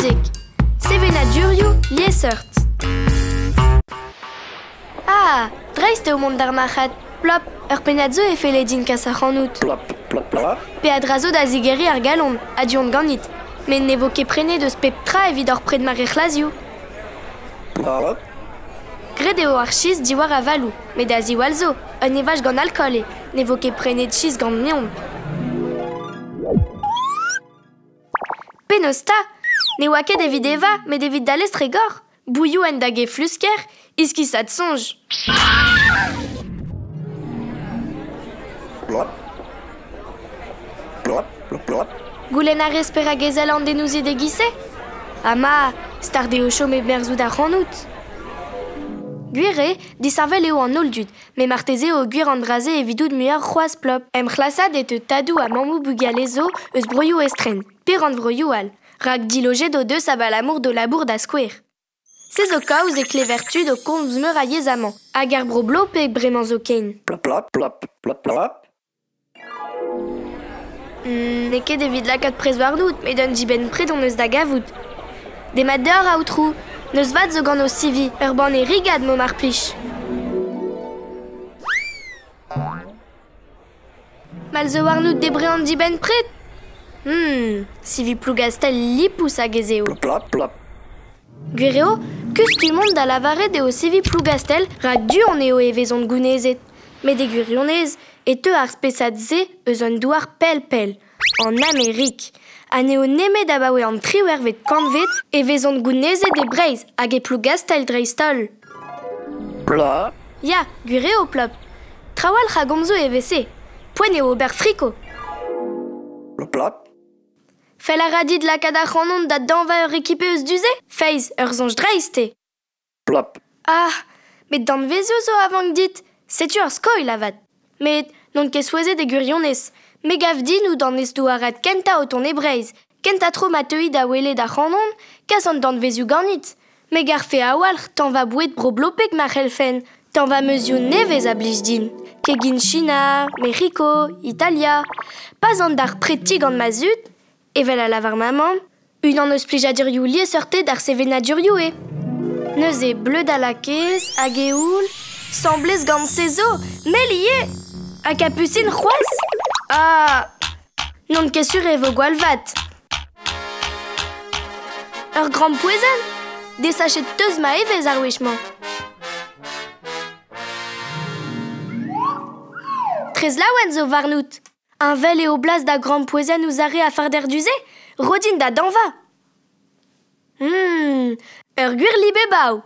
musique. Sevena Duriu, liesert. Ah, dreiste au monde d'Armachat. Plop, penazzo e feledin kasachanout. Plop, plop, plop. Pe adrazo da zigeri ar galon, adion ganit. Men nevoke prene deus peptra evit or pred marechlaziou. Plop. Gredeo ar chiz diwar a valou, met da ziwalzo, un evaj gant alkol nevoke prene de chiz gant neon. Penosta, ne oa ket evit eva, met evit d'alez tregor. Bouillou en da ge flusker, iski sa sonj. Plop. Plop, plop, plop. Goulen a resper a gezel an denouzi de gise? Ama, starde o chom e berzou da c'hanout. Guire, disarvel eo an oldud, me marteze o guir an draze evidout muier c'hoaz plop. Em c'hlassad et tadou a mamou bugalezo eus broioù estren, pir an vroioù al, rak diloge do deus a balamour do labour da skouer. Se zo kaouz e klevertud o komz meur a yezaman, hag ar bro blo pe bremañ zo kein. Plop, plop, plop, plop, plop. Ne ket evit lakat prezwarnout, met un diben pred on eus da gavout. De mat deur a outrou, neus vat zo gant o sivi, ur ban e rigad mo mar plij. Mal zo warnout debre an diben pred? Sivi plougastel lipous a gezeo. Plop, plop, plop. Guerreo, kustumont da lavare de o sivi plougastel ra du on eo e vezont gounezet. Met de gurionez, et te ar spesad-se eus un douar pel-pel, en Amerik. Aneo nemet abaoe an triwervet kanvet e vezont gounezet de breiz hag e plougastel dreistol. Plop. Ya, gureo plop. Trawal ra gomzo e vese. Poen eo ober friko. Plop, plop. Fel a radid la kada c'hanon da danva ur ekipe eus duze? Feiz, ur zonj dreiste. Plop. Ah, met dan vezio zo avant dit. Setu ur skoil avat. Met non ket souezet e gurionez. Me gav din ou dan ez douarat kenta o ton ebreiz. Kenta tro mateuit da wele da c'hanon, kas an dan vezio ganit. Me gar fe a walc'h, tan va bouet bro blopek ma c'helfen. Tan va meuzio nevez a blij din. Kegin China, Mexico, Italia. Pas an dar preti gant ma zut, evel a lavar maman. Un an eus plij a dirioù lieseurte dar sevena duriou e. Neus e bleu da lakez, hag e houl, semblez gant sezo, me lié. A capucine c'hoaz? Ah, non ket sur e vo gwalvat. Ur grand poezen, de sachet teus ma evez ar wechman. Trez laouen zo varnout. Un vel eo blas da grand poezen ouz are a farder duze, rodin da danva. Ur gwir libe baou.